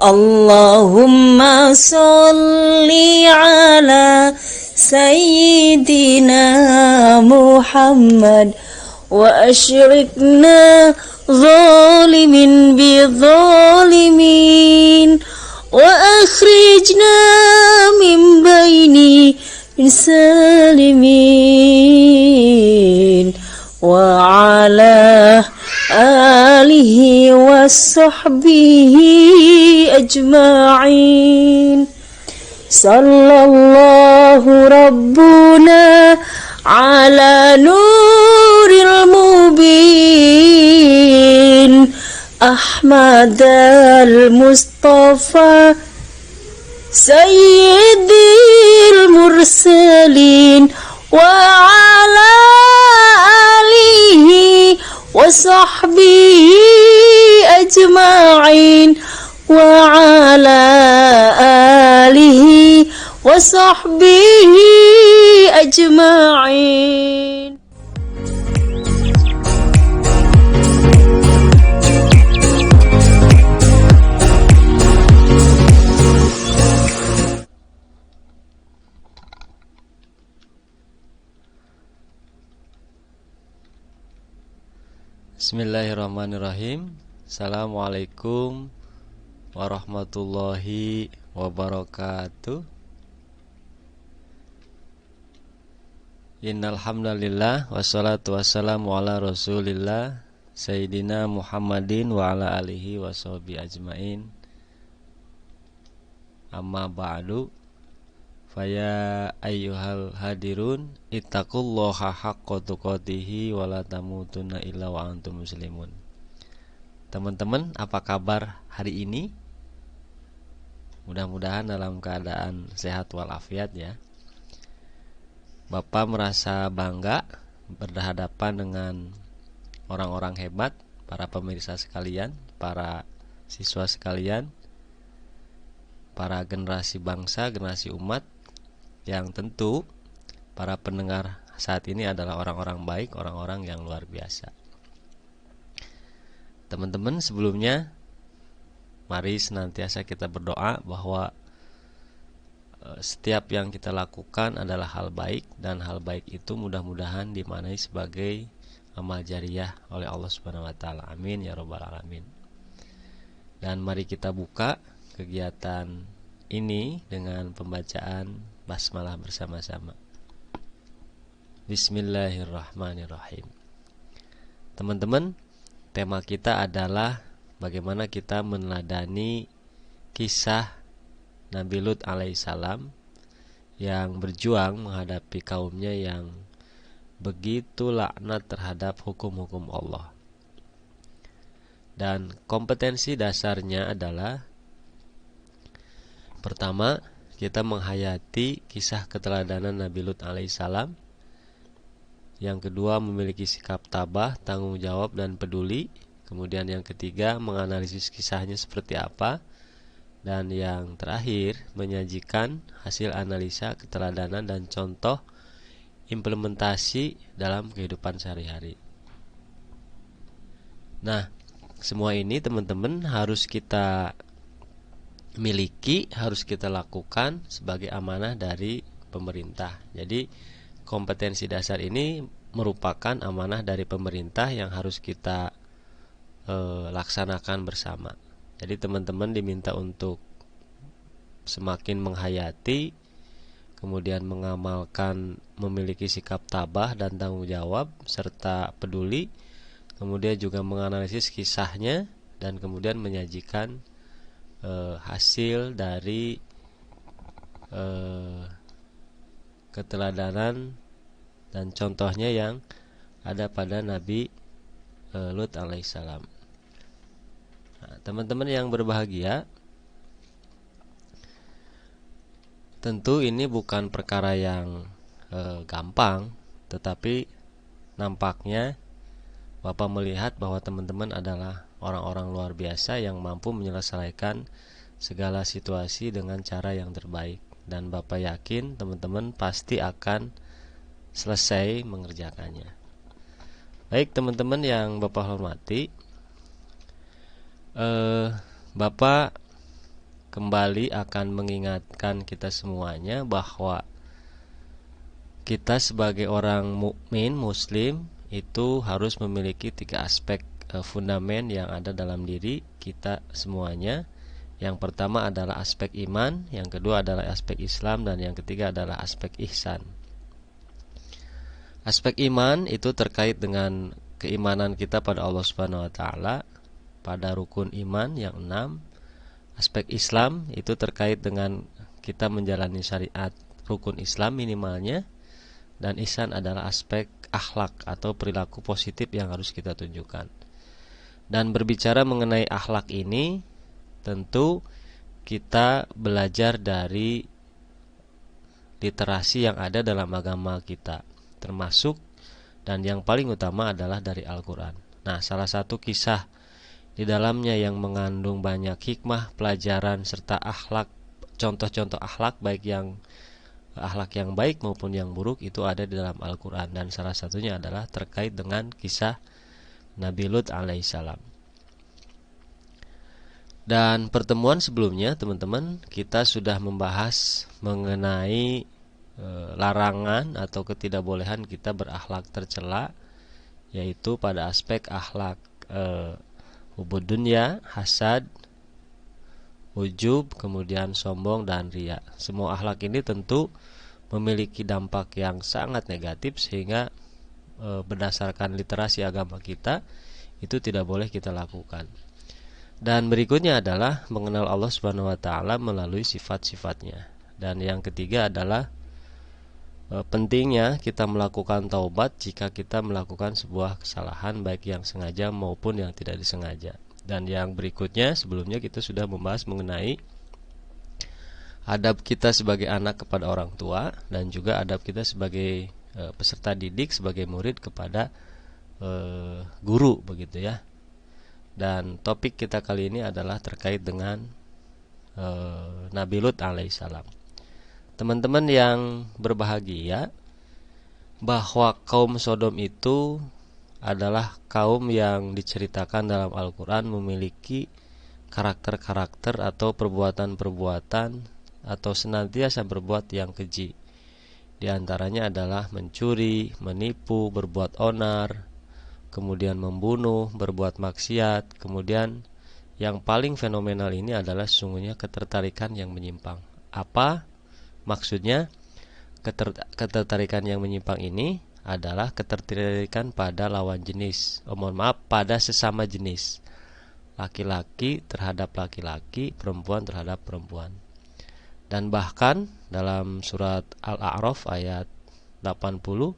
Allahumma sholli ala Sayyidina Muhammad wa ashrikna zalimin bi zalimin wa akhrijna min baini salimin wa ala alihi wa sahbihi ajma'in. Sallallahu rabbuna ala nuril mubin Ahmad al-Mustafa Sayyidil mursalin wa ala alihi wa sahbihi ajma'in wa ala alihi wa sahbihi ajma'in. Bismillahirrahmanirrahim. Assalamualaikum warahmatullahi wabarakatuh. Innal hamdalillah wassalatu wassalamu ala Rasulillah Sayyidina Muhammadin wa ala alihi washabihi ajmain. Amma ba'du. Faya ayyuhal hadirun ittaqullaha haqqa tuqatih wa la tamutunna illa wa antum muslimun. Teman-teman, apa kabar hari ini? Mudah-mudahan dalam keadaan sehat walafiat ya. Bapak merasa bangga berhadapan dengan orang-orang hebat, para pemirsa sekalian, para siswa sekalian, para generasi bangsa, generasi umat, yang tentu para pendengar saat ini adalah orang-orang baik, orang-orang yang luar biasa. Teman-teman, sebelumnya mari senantiasa kita berdoa bahwa setiap yang kita lakukan adalah hal baik, dan hal baik itu mudah-mudahan dimaknai sebagai amal jariah oleh Allah Subhanahu wa taala. Amin ya rabbal alamin. Dan mari kita buka kegiatan ini dengan pembacaan basmalah bersama-sama. Bismillahirrahmanirrahim. Teman-teman, tema kita adalah bagaimana kita meneladani kisah Nabi Lut alaihissalam yang berjuang menghadapi kaumnya yang begitu laknat terhadap hukum-hukum Allah. Dan kompetensi dasarnya adalah pertama, kita menghayati kisah keteladanan Nabi Lut alaihissalam. Yang kedua, memiliki sikap tabah, tanggung jawab, dan peduli. Kemudian yang ketiga, menganalisis kisahnya seperti apa. Dan yang terakhir, menyajikan hasil analisa keteladanan dan contoh implementasi dalam kehidupan sehari-hari. Nah, semua ini teman-teman harus kita miliki, harus kita lakukan sebagai amanah dari pemerintah. Jadi kompetensi dasar ini merupakan amanah dari pemerintah yang harus kita laksanakan bersama. Jadi teman-teman diminta untuk semakin menghayati, kemudian mengamalkan, memiliki sikap tabah dan tanggung jawab serta peduli, kemudian juga menganalisis kisahnya dan kemudian menyajikan hasil dari keteladanan dan contohnya yang ada pada Nabi Lut alaihissalam. Nah, teman-teman yang berbahagia, tentu ini bukan perkara yang gampang, tetapi nampaknya Bapak melihat bahwa teman-teman adalah orang-orang luar biasa yang mampu menyelesaikan segala situasi dengan cara yang terbaik. Dan Bapak yakin teman-teman pasti akan selesai mengerjakannya. Baik teman-teman yang Bapak hormati, Bapak kembali akan mengingatkan kita semuanya bahwa kita sebagai orang mukmin muslim itu harus memiliki 3 aspek fundamen yang ada dalam diri kita semuanya. Yang pertama adalah aspek iman, yang kedua adalah aspek Islam, dan yang ketiga adalah aspek ihsan. Aspek iman itu terkait dengan keimanan kita pada Allah Subhanahu wa taala, pada rukun iman yang 6. Aspek Islam itu terkait dengan kita menjalani syariat rukun Islam minimalnya. Dan ihsan adalah aspek akhlak atau perilaku positif yang harus kita tunjukkan. Dan berbicara mengenai akhlak ini, tentu kita belajar dari literasi yang ada dalam agama kita, termasuk dan yang paling utama adalah dari Al-Quran. Nah, salah satu kisah di dalamnya yang mengandung banyak hikmah, pelajaran, serta akhlak, contoh-contoh akhlak baik yang baik maupun yang buruk itu ada di dalam Al-Quran. Dan salah satunya adalah terkait dengan kisah Nabi Lut alaihissalam. Dan pertemuan sebelumnya teman-teman, kita sudah membahas mengenai larangan atau ketidakbolehan kita berakhlak tercela, yaitu pada aspek akhlak hubud dunya, hasad, ujub, kemudian sombong dan riya. Semua akhlak ini tentu memiliki dampak yang sangat negatif, sehingga berdasarkan literasi agama kita itu tidak boleh kita lakukan. Dan berikutnya adalah mengenal Allah Subhanahu wa taala melalui sifat-sifatnya. Dan yang ketiga adalah pentingnya kita melakukan taubat jika kita melakukan sebuah kesalahan baik yang sengaja maupun yang tidak disengaja. Dan yang berikutnya, sebelumnya kita sudah membahas mengenai adab kita sebagai anak kepada orang tua, dan juga adab kita sebagai peserta didik, sebagai murid kepada guru, begitu ya. Dan topik kita kali ini adalah terkait dengan Nabi Lut alaihissalam. Teman-teman yang berbahagia, bahwa kaum Sodom itu adalah kaum yang diceritakan dalam Al-Quran memiliki karakter-karakter atau perbuatan-perbuatan atau senantiasa berbuat yang keji. Di antaranya adalah mencuri, menipu, berbuat onar, kemudian membunuh, berbuat maksiat. Kemudian yang paling fenomenal ini adalah sesungguhnya ketertarikan yang menyimpang. Apa maksudnya? Ketertarikan yang menyimpang ini adalah ketertarikan pada lawan jenis, pada sesama jenis, laki-laki terhadap laki-laki, perempuan terhadap perempuan. Dan bahkan dalam surat Al-A'raf ayat 80,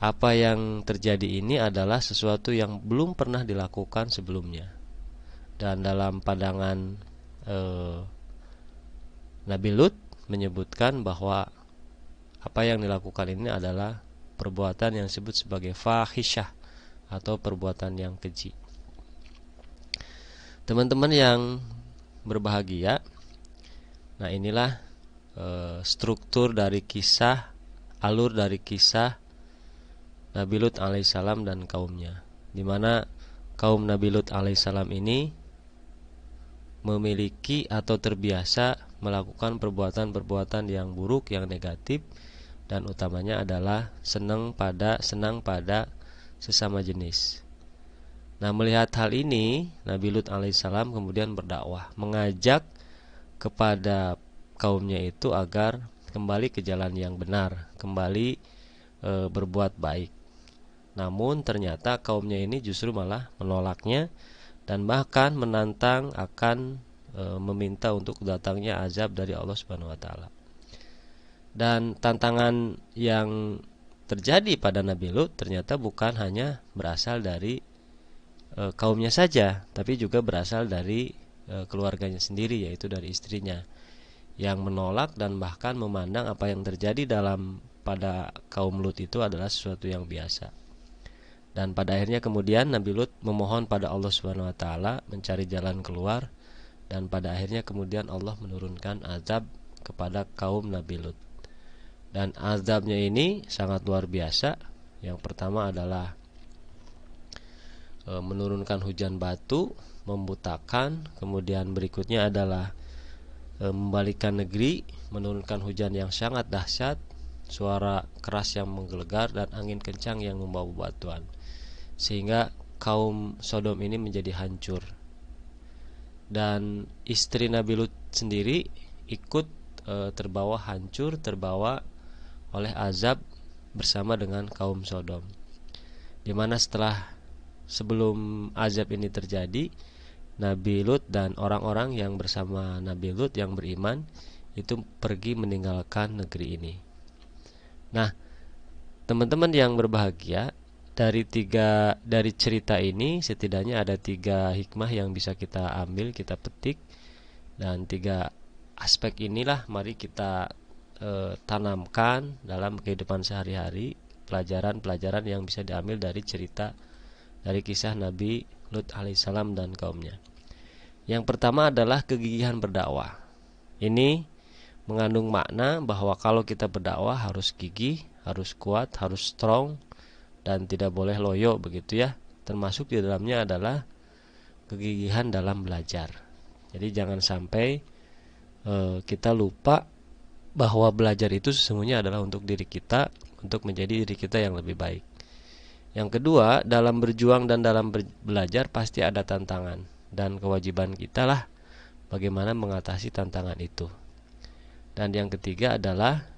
apa yang terjadi ini adalah sesuatu yang belum pernah dilakukan sebelumnya. Dan dalam pandangan Nabi Lut menyebutkan bahwa apa yang dilakukan ini adalah perbuatan yang disebut sebagai fahisyah atau perbuatan yang keji. Teman-teman yang berbahagia, nah inilah struktur dari kisah, alur dari kisah Nabi Lut alaihissalam dan kaumnya, di mana kaum Nabi Lut alaihissalam ini memiliki atau terbiasa melakukan perbuatan-perbuatan yang buruk, yang negatif, dan utamanya adalah senang pada sesama jenis. Nah, melihat hal ini, Nabi Lut alaihissalam kemudian berdakwah, mengajak kepada kaumnya itu agar kembali ke jalan yang benar, kembali berbuat baik. Namun ternyata kaumnya ini justru malah menolaknya dan bahkan menantang akan meminta untuk datangnya azab dari Allah Subhanahu wa taala. Dan tantangan yang terjadi pada Nabi Lut ternyata bukan hanya berasal dari kaumnya saja, tapi juga berasal dari keluarganya sendiri, yaitu dari istrinya, yang menolak dan bahkan memandang apa yang terjadi pada kaum Lut itu adalah sesuatu yang biasa. Dan pada akhirnya kemudian Nabi Lut memohon pada Allah Subhanahu wa taala mencari jalan keluar, dan pada akhirnya kemudian Allah menurunkan azab kepada kaum Nabi Lut. Dan azabnya ini sangat luar biasa. Yang pertama adalah menurunkan hujan batu, membutakan. Kemudian berikutnya adalah membalikkan negeri, menurunkan hujan yang sangat dahsyat, suara keras yang menggelegar, dan angin kencang yang membawa bebatuan, sehingga kaum Sodom ini menjadi hancur. Dan istri Nabi Lut sendiri ikut terbawa hancur, terbawa oleh azab bersama dengan kaum Sodom. Dimana sebelum azab ini terjadi, Nabi Lut dan orang-orang yang bersama Nabi Lut yang beriman itu pergi meninggalkan negeri ini. Nah, teman-teman yang berbahagia, dari cerita ini setidaknya ada 3 hikmah yang bisa kita ambil, kita petik, dan 3 aspek inilah mari kita tanamkan dalam kehidupan sehari-hari, pelajaran-pelajaran yang bisa diambil dari kisah Nabi Lut alaihissalam dan kaumnya. Yang pertama adalah kegigihan berdakwah. Ini mengandung makna bahwa kalau kita berdakwah harus gigih, harus kuat, harus strong, dan tidak boleh loyo, begitu ya. Termasuk di dalamnya adalah kegigihan dalam belajar. Jadi jangan sampai kita lupa bahwa belajar itu sesungguhnya adalah untuk diri kita, untuk menjadi diri kita yang lebih baik. Yang kedua, dalam berjuang dan dalam belajar pasti ada tantangan, dan kewajiban kita lah bagaimana mengatasi tantangan itu. Dan yang ketiga adalah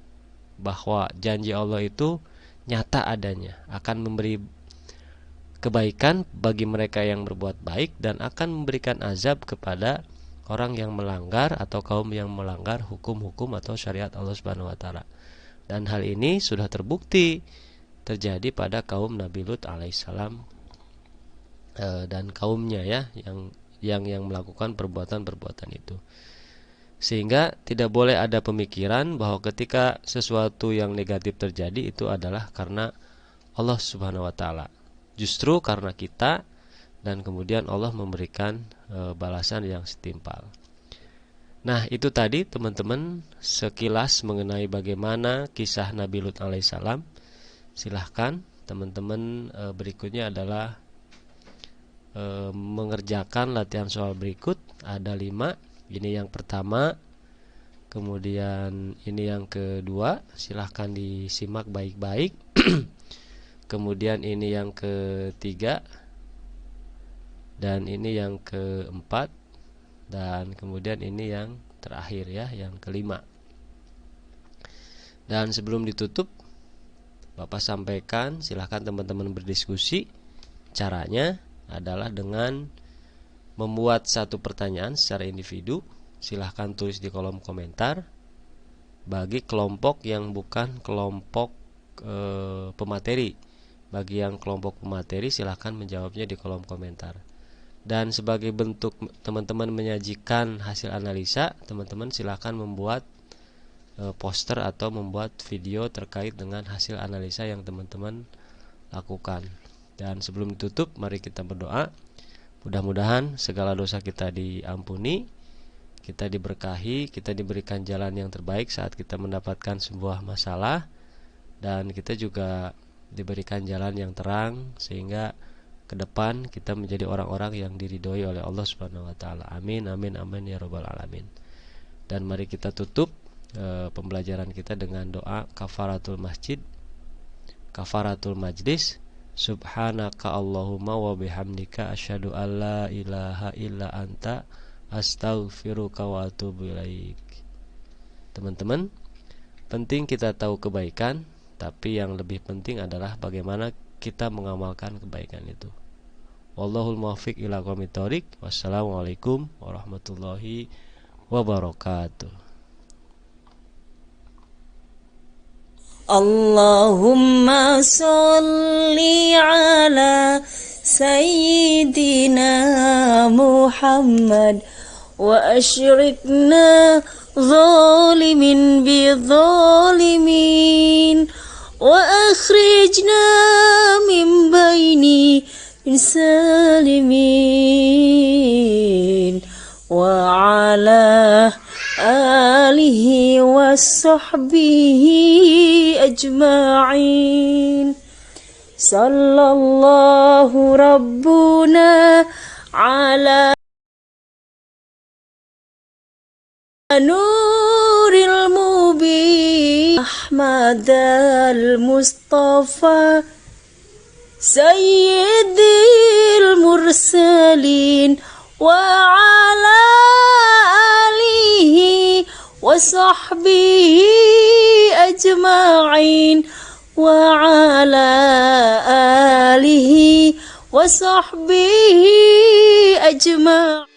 bahwa janji Allah itu nyata adanya, akan memberi kebaikan bagi mereka yang berbuat baik, dan akan memberikan azab kepada orang yang melanggar atau kaum yang melanggar hukum-hukum atau syariat Allah Subhanahu wa taala. Dan hal ini sudah terbukti terjadi pada kaum Nabi Lut alaihissalam dan kaumnya ya, yang melakukan perbuatan-perbuatan itu. Sehingga tidak boleh ada pemikiran bahwa ketika sesuatu yang negatif terjadi itu adalah karena Allah Subhanahu wa taala. Justru karena kita, dan kemudian Allah memberikan balasan yang setimpal. Nah, itu tadi teman-teman sekilas mengenai bagaimana kisah Nabi Lut alaihissalam. Silahkan teman-teman, berikutnya adalah mengerjakan latihan soal berikut. Ada 5. Ini yang pertama, kemudian ini yang kedua, silahkan disimak baik-baik. Kemudian ini yang ketiga, dan ini yang keempat, dan kemudian ini yang terakhir ya, yang kelima. Dan sebelum ditutup, Bapak sampaikan, silahkan teman-teman berdiskusi. Caranya adalah dengan membuat satu pertanyaan secara individu. Silahkan tulis di kolom komentar. Bagi kelompok yang bukan kelompok pemateri, bagi yang kelompok pemateri silahkan menjawabnya di kolom komentar. Dan sebagai bentuk teman-teman menyajikan hasil analisa, teman-teman silahkan membuat poster atau membuat video terkait dengan hasil analisa yang teman-teman lakukan. Dan sebelum ditutup, mari kita berdoa. Mudah-mudahan segala dosa kita diampuni, kita diberkahi, kita diberikan jalan yang terbaik saat kita mendapatkan sebuah masalah, dan kita juga diberikan jalan yang terang sehingga ke depan kita menjadi orang-orang yang diridhoi oleh Allah Subhanahu wa taala. Amin amin amin ya rabbal alamin. Dan mari kita tutup pembelajaran kita dengan doa kafaratul masjid, kafaratul majlis. Subhanaka Allahumma wa bihamdika asyhadu alla ilaha illa anta astaghfiruka wa atubu ilaik. Teman-teman, penting kita tahu kebaikan, tapi yang lebih penting adalah bagaimana kita mengamalkan kebaikan itu. Wallahul muwaffiq ila aqwamit thoriq. Wassalamualaikum warahmatullahi wabarakatuh. Allahumma sholli ala Sayyidina Muhammad wa ashrikna zalimin bi zalimin wa akhrijna min baini salimin wa ala alihi wa sahbihi ajma'in. Sallallahu rabbuna ala نور المبين أحمد المصطفى سيد المرسلين وعلى آله وصحبه أجمعين وعلى آله وصحبه أجمعين.